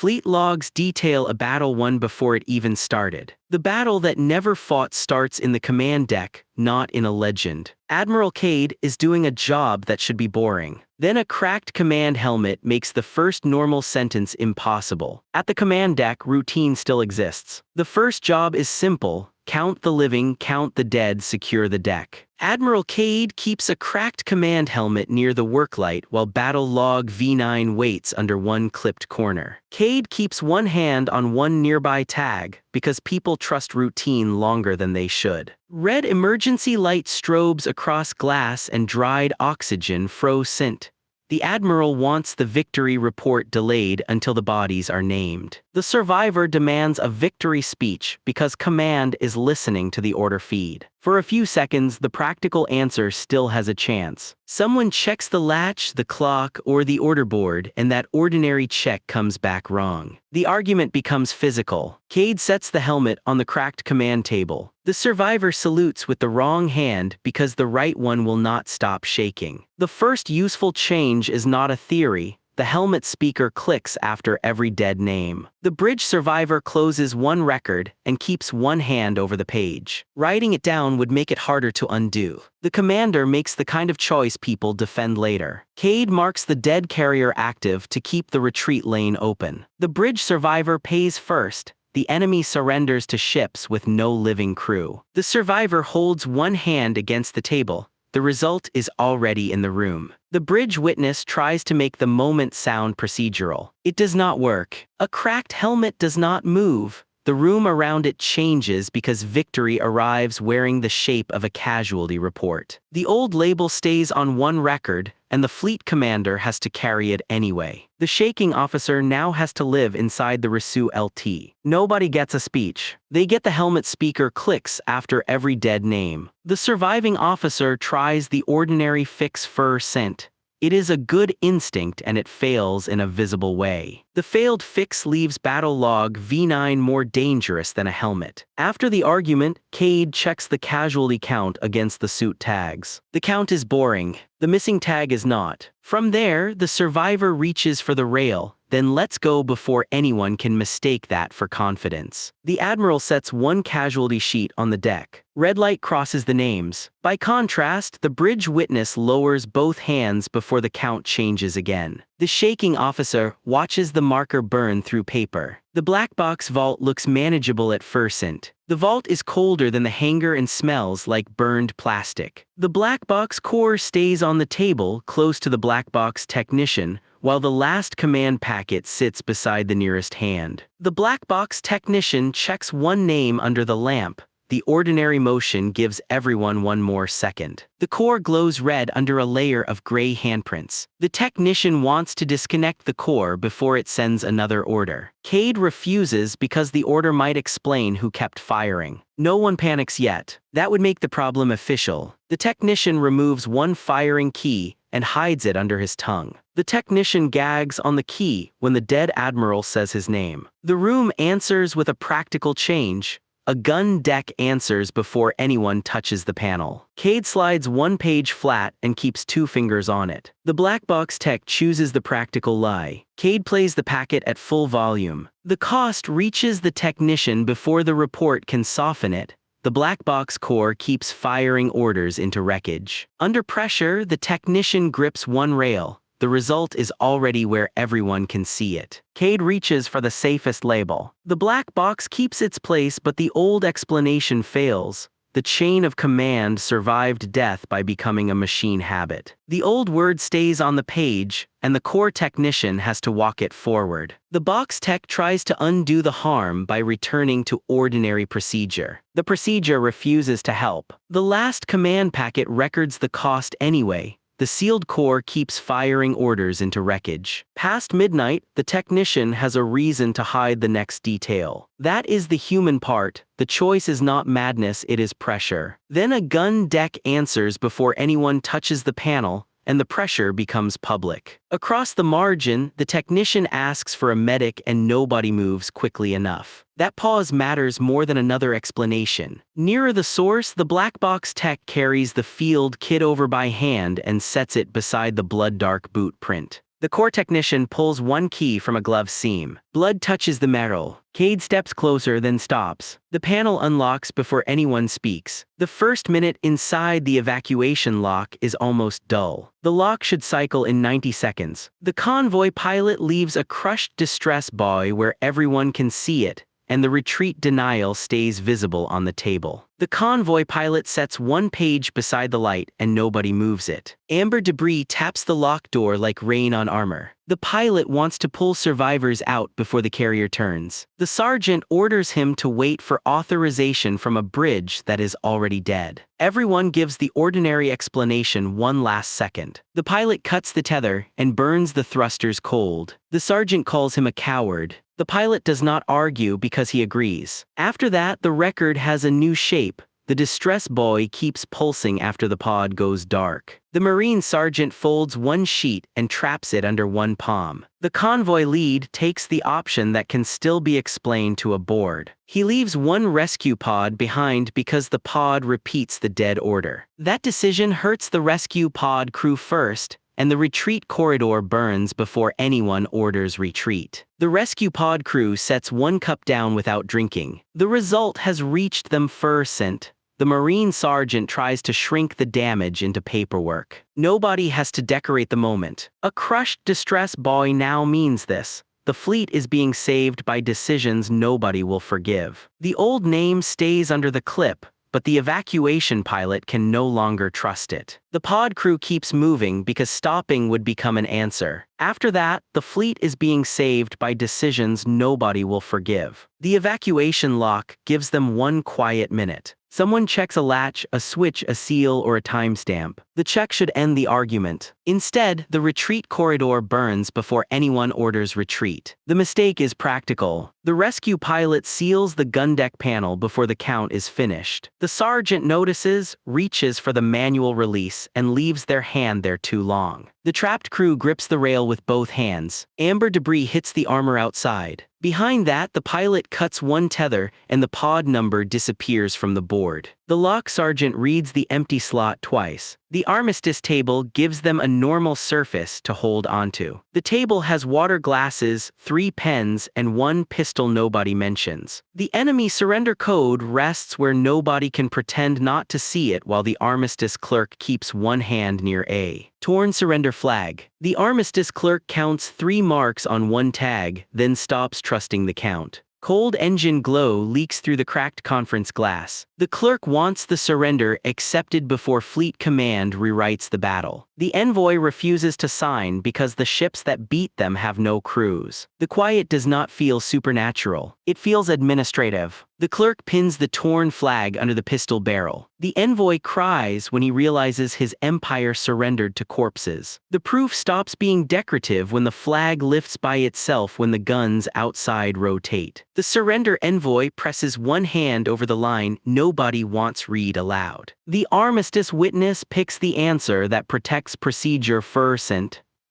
Fleet logs detail a battle won before it even started. The battle that never fought starts in the command deck, not in a legend. Admiral Cade is doing a job that should be boring. Then a cracked command helmet makes the first normal sentence impossible. At the command deck, routine still exists. The first job is simple: count the living, count the dead, secure the deck. Admiral Cade keeps a cracked command helmet near the worklight while battle log V9 waits under one clipped corner. Cade keeps one hand on one nearby tag because people trust routine longer than they should. Red emergency light strobes across glass and dried oxygen froze scent. The Admiral wants the victory report delayed until the bodies are named. The survivor demands a victory speech because command is listening to the order feed. For a few seconds, the practical answer still has a chance. Someone checks the latch, the clock, or the order board, and that ordinary check comes back wrong. The argument becomes physical. Cade sets the helmet on the cracked command table. The survivor salutes with the wrong hand because the right one will not stop shaking. The first useful change is not a theory. The helmet speaker clicks after every dead name. The bridge survivor closes one record and keeps one hand over the page. Writing it down would make it harder to undo. The commander makes the kind of choice people defend later. Cade marks the dead carrier active to keep the retreat lane open. The bridge survivor pays first. The enemy surrenders to ships with no living crew. The survivor holds one hand against the table. The result is already in the room. The bridge witness tries to make the moment sound procedural. It does not work. A cracked helmet does not move. The room around it changes because victory arrives wearing the shape of a casualty report. The old label stays on one record, and the fleet commander has to carry it anyway. The shaking officer now has to live inside the Risu LT. Nobody gets a speech. They get the helmet speaker clicks after every dead name. The surviving officer tries the ordinary fix fur scent. It is a good instinct and it fails in a visible way. The failed fix leaves battle log V9 more dangerous than a helmet. After the argument, Cade checks the casualty count against the suit tags. The count is boring. The missing tag is not. From there, the survivor reaches for the rail, then lets go before anyone can mistake that for confidence. The Admiral sets one casualty sheet on the deck. Red light crosses the names. By contrast, the bridge witness lowers both hands before the count changes again. The shaking officer watches the marker burn through paper. The black box vault looks manageable at first. The vault is colder than the hangar and smells like burned plastic. The black box core stays on the table close to the black box technician, while the last command packet sits beside the nearest hand. The black box technician checks one name under the lamp. The ordinary motion gives everyone one more second. The core glows red under a layer of gray handprints. The technician wants to disconnect the core before it sends another order. Cade refuses because the order might explain who kept firing. No one panics yet. That would make the problem official. The technician removes one firing key and hides it under his tongue. The technician gags on the key when the dead admiral says his name. The room answers with a practical change. A gun deck answers before anyone touches the panel. Cade slides one page flat and keeps two fingers on it. The black box tech chooses the practical lie. Cade plays the packet at full volume. The cost reaches the technician before the report can soften it. The black box core keeps firing orders into wreckage. Under pressure, the technician grips one rail. The result is already where everyone can see it. Cade reaches for the safest label. The black box keeps its place, but the old explanation fails. The chain of command survived death by becoming a machine habit. The old word stays on the page, and the core technician has to walk it forward. The box tech tries to undo the harm by returning to ordinary procedure. The procedure refuses to help. The last command packet records the cost anyway. The sealed core keeps firing orders into wreckage. Past midnight, the technician has a reason to hide the next detail. That is the human part. The choice is not madness, it is pressure. Then a gun deck answers before anyone touches the panel, and the pressure becomes public. Across the margin, the technician asks for a medic and nobody moves quickly enough. That pause matters more than another explanation. Nearer the source, the black box tech carries the field kit over by hand and sets it beside the blood-dark boot print. The core technician pulls one key from a glove seam. Blood touches the metal. Cade steps closer, then stops. The panel unlocks before anyone speaks. The first minute inside the evacuation lock is almost dull. The lock should cycle in 90 seconds. The convoy pilot leaves a crushed distress buoy where everyone can see it, and the retreat denial stays visible on the table. The convoy pilot sets one page beside the light and nobody moves it. Amber debris taps the lock door like rain on armor. The pilot wants to pull survivors out before the carrier turns. The sergeant orders him to wait for authorization from a bridge that is already dead. Everyone gives the ordinary explanation one last second. The pilot cuts the tether and burns the thrusters cold. The sergeant calls him a coward. The pilot does not argue because he agrees. After that, the record has a new shape. The distress buoy keeps pulsing after the pod goes dark. The Marine sergeant folds one sheet and traps it under one palm. The convoy lead takes the option that can still be explained to a board. He leaves one rescue pod behind because the pod repeats the dead order. That decision hurts the rescue pod crew first, and the retreat corridor burns before anyone orders retreat. The rescue pod crew sets one cup down without drinking. The result has reached them first. The Marine sergeant tries to shrink the damage into paperwork. Nobody has to decorate the moment. A crushed distress buoy now means this: the fleet is being saved by decisions nobody will forgive. The old name stays under the clip, but the evacuation pilot can no longer trust it. The pod crew keeps moving because stopping would become an answer. After that, the fleet is being saved by decisions nobody will forgive. The evacuation lock gives them one quiet minute. Someone checks a latch, a switch, a seal, or a timestamp. The check should end the argument. Instead, the retreat corridor burns before anyone orders retreat. The mistake is practical. The rescue pilot seals the gun deck panel before the count is finished. The sergeant notices, reaches for the manual release, and leaves their hand there too long. The trapped crew grips the rail with both hands. Amber debris hits the armor outside. Behind that, the pilot cuts one tether and the pod number disappears from the board. The lock sergeant reads the empty slot twice. The armistice table gives them a normal surface to hold onto. The table has water glasses, 3 pens, and 1 pistol nobody mentions. The enemy surrender code rests where nobody can pretend not to see it while the armistice clerk keeps one hand near a torn surrender flag. The armistice clerk counts 3 marks on one tag, then stops trusting the count. Cold engine glow leaks through the cracked conference glass. The clerk wants the surrender accepted before Fleet Command rewrites the battle. The envoy refuses to sign because the ships that beat them have no crews. The quiet does not feel supernatural. It feels administrative. The clerk pins the torn flag under the pistol barrel. The envoy cries when he realizes his empire surrendered to corpses. The proof stops being decorative when the flag lifts by itself when the guns outside rotate. The surrender envoy presses one hand over the line nobody wants read aloud. The armistice witness picks the answer that protects procedure first.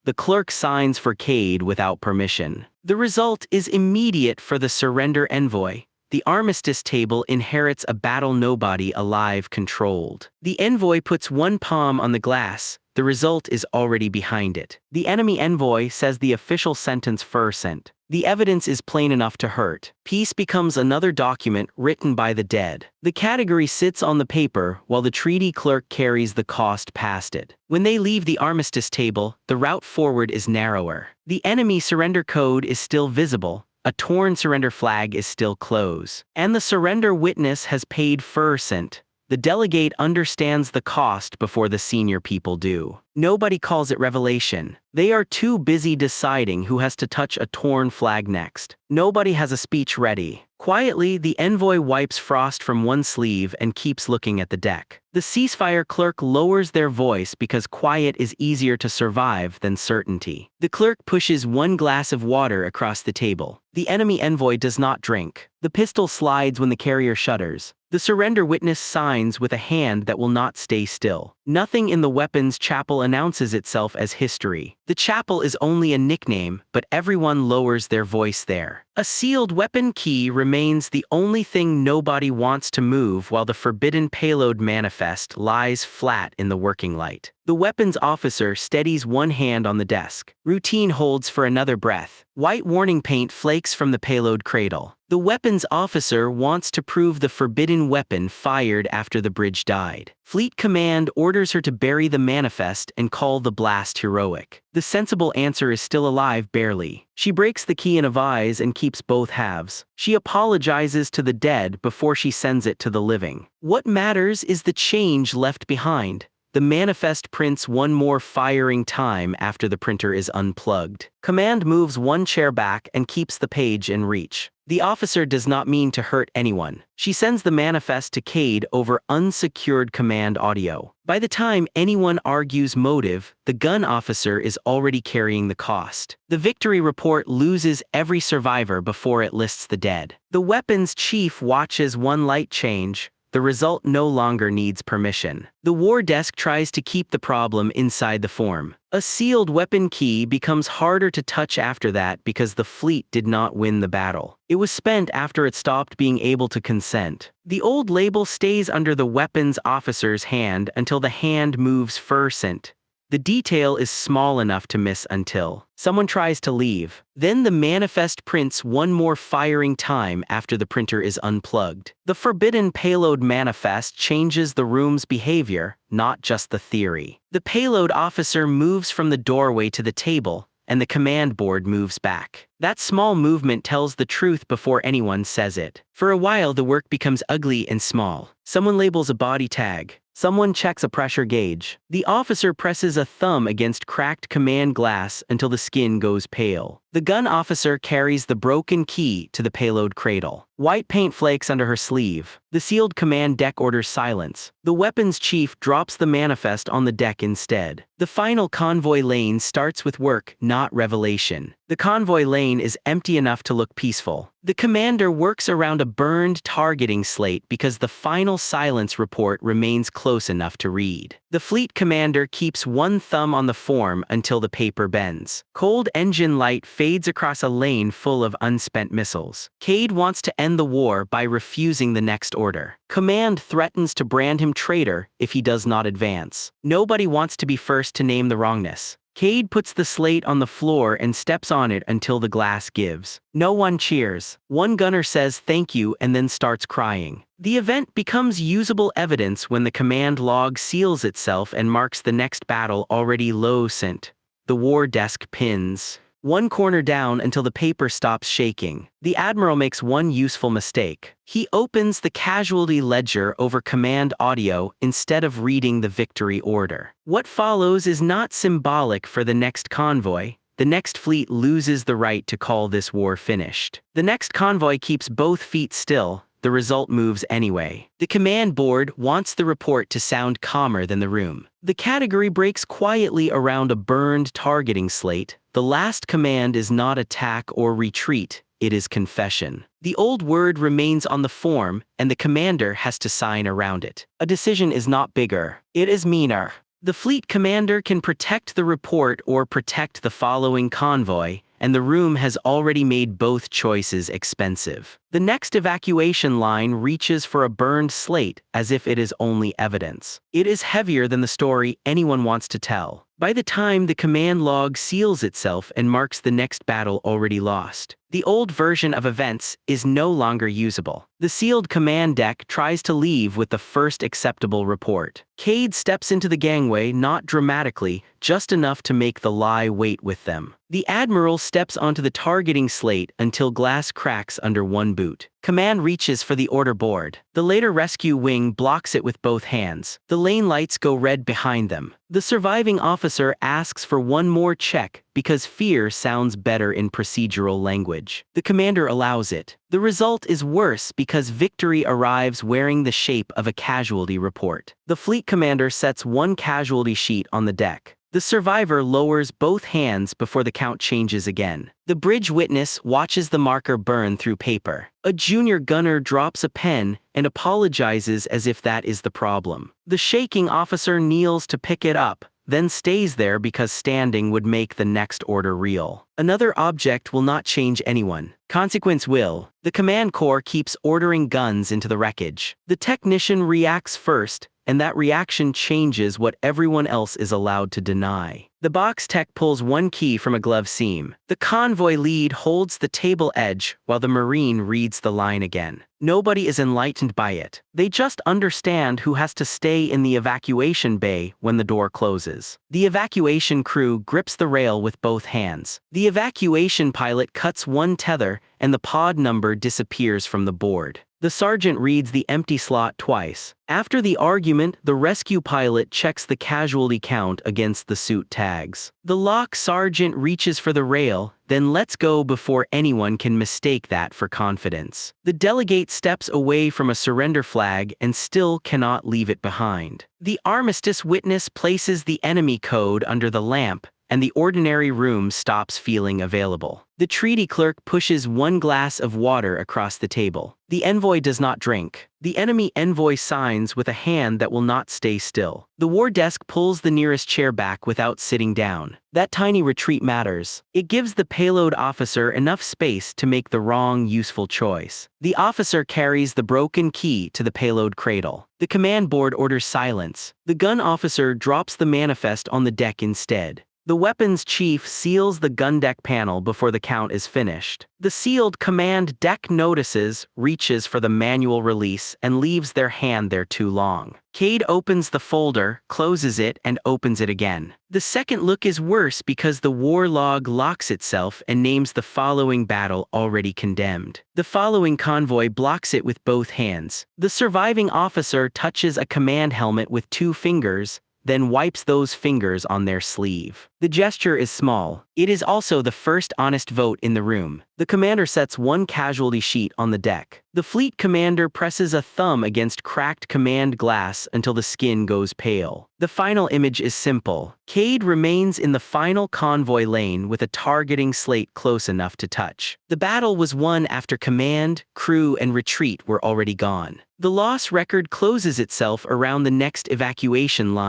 The clerk signs for Cade without permission. The result is immediate for the surrender envoy. The armistice table inherits a battle nobody alive controlled. The envoy puts one palm on the glass. The result is already behind it. The enemy envoy says the official sentence first. The evidence is plain enough to hurt. Peace becomes another document written by the dead. The category sits on the paper while the treaty clerk carries the cost past it. When they leave the armistice table, the route forward is narrower. The enemy surrender code is still visible. A torn surrender flag is still close. And the surrender witness has paid first. The delegate understands the cost before the senior people do. Nobody calls it revelation. They are too busy deciding who has to touch a torn flag next. Nobody has a speech ready. Quietly, the envoy wipes frost from one sleeve and keeps looking at the deck. The ceasefire clerk lowers their voice because quiet is easier to survive than certainty. The clerk pushes one glass of water across the table. The enemy envoy does not drink. The pistol slides when the carrier shudders. The surrender witness signs with a hand that will not stay still. Nothing in the weapons chapel announces itself as history. The chapel is only a nickname, but everyone lowers their voice there. A sealed weapon key remains the only thing nobody wants to move while the forbidden payload manifests manifest lies flat in the working light. The weapons officer steadies one hand on the desk. Routine holds for another breath. White warning paint flakes from the payload cradle. The weapons officer wants to prove the forbidden weapon fired after the bridge died. Fleet Command orders her to bury the manifest and call the blast heroic. The sensible answer is still alive barely. She breaks the key in a vise and keeps both halves. She apologizes to the dead before she sends it to the living. What matters is the change left behind. The manifest prints one more firing time after the printer is unplugged. Command moves one chair back and keeps the page in reach. The officer does not mean to hurt anyone. She sends the manifest to Cade over unsecured command audio. By the time anyone argues motive, the gun officer is already carrying the cost. The victory report loses every survivor before it lists the dead. The weapons chief watches one light change. The result no longer needs permission. The war desk tries to keep the problem inside the form. A sealed weapon key becomes harder to touch after that because the fleet did not win the battle. It was spent after it stopped being able to consent. The old label stays under the weapons officer's hand until the hand moves furcent. The detail is small enough to miss until someone tries to leave. Then the manifest prints one more firing time after the printer is unplugged. The forbidden payload manifest changes the room's behavior, not just the theory. The payload officer moves from the doorway to the table, and the command board moves back. That small movement tells the truth before anyone says it. For a while the work becomes ugly and small. Someone labels a body tag. Someone checks a pressure gauge. The officer presses a thumb against cracked command glass until the skin goes pale. The gun officer carries the broken key to the payload cradle. White paint flakes under her sleeve. The sealed command deck orders silence. The weapons chief drops the manifest on the deck instead. The final convoy lane starts with work, not revelation. The convoy lane is empty enough to look peaceful. The commander works around a burned targeting slate because the final silence report remains close enough to read. The fleet commander keeps one thumb on the form until the paper bends. Cold engine light fades across a lane full of unspent missiles. Cade wants to end the war by refusing the next order. Command threatens to brand him traitor if he does not advance. Nobody wants to be first to name the wrongness. Cade puts the slate on the floor and steps on it until the glass gives. No one cheers. One gunner says thank you and then starts crying. The event becomes usable evidence when the command log seals itself and marks the next battle already low sent. The war desk pins one corner down until the paper stops shaking. The admiral makes one useful mistake. He opens the casualty ledger over command audio instead of reading the victory order. What follows is not symbolic for the next convoy. The next fleet loses the right to call this war finished. The next convoy keeps both feet still. The result moves anyway. The command board wants the report to sound calmer than the room. The category breaks quietly around a burned targeting slate. The last command is not attack or retreat, it is confession. The old word remains on the form, and the commander has to sign around it. A decision is not bigger, it is meaner. The fleet commander can protect the report or protect the following convoy, and the room has already made both choices expensive. The next evacuation line reaches for a burned slate as if it is only evidence. It is heavier than the story anyone wants to tell. By the time the command log seals itself and marks the next battle already lost, the old version of events is no longer usable. The sealed command deck tries to leave with the first acceptable report. Cade steps into the gangway not dramatically, just enough to make the lie wait with them. The admiral steps onto the targeting slate until glass cracks under one boot. Command reaches for the order board. The later rescue wing blocks it with both hands. The lane lights go red behind them. The surviving officer asks for one more check because fear sounds better in procedural language. The commander allows it. The result is worse because victory arrives wearing the shape of a casualty report. The fleet commander sets one casualty sheet on the deck. The survivor lowers both hands before the count changes again. The bridge witness watches the marker burn through paper. A junior gunner drops a pen and apologizes as if that is the problem. The shaking officer kneels to pick it up, then stays there because standing would make the next order real. Another object will not change anyone. Consequence will. The command core keeps ordering guns into the wreckage. The technician reacts first, and that reaction changes what everyone else is allowed to deny. The box tech pulls one key from a glove seam. The convoy lead holds the table edge while the Marine reads the line again. Nobody is enlightened by it. They just understand who has to stay in the evacuation bay when the door closes. The evacuation crew grips the rail with both hands. The evacuation pilot cuts one tether and the pod number disappears from the board. The sergeant reads the empty slot twice. After the argument, the rescue pilot checks the casualty count against the suit tags. The lock sergeant reaches for the rail, then lets go before anyone can mistake that for confidence. The delegate steps away from a surrender flag and still cannot leave it behind. The armistice witness places the enemy code under the lamp, and the ordinary room stops feeling available. The treaty clerk pushes one glass of water across the table. The envoy does not drink. The enemy envoy signs with a hand that will not stay still. The war desk pulls the nearest chair back without sitting down. That tiny retreat matters. It gives the payload officer enough space to make the wrong useful choice. The officer carries the broken key to the payload cradle. The command board orders silence. The gun officer drops the manifest on the deck instead. The weapons chief seals the gun deck panel before the count is finished. The sealed command deck notices, reaches for the manual release, and leaves their hand there too long. Cade opens the folder, closes it, and opens it again. The second look is worse because the war log locks itself and names the following battle already condemned. The following convoy blocks it with both hands. The surviving officer touches a command helmet with 2 fingers, then wipes those fingers on their sleeve. The gesture is small. It is also the first honest vote in the room. The commander sets one casualty sheet on the deck. The fleet commander presses a thumb against cracked command glass until the skin goes pale. The final image is simple. Cade remains in the final convoy lane with a targeting slate close enough to touch. The battle was won after command, crew, and retreat were already gone. The loss record closes itself around the next evacuation line.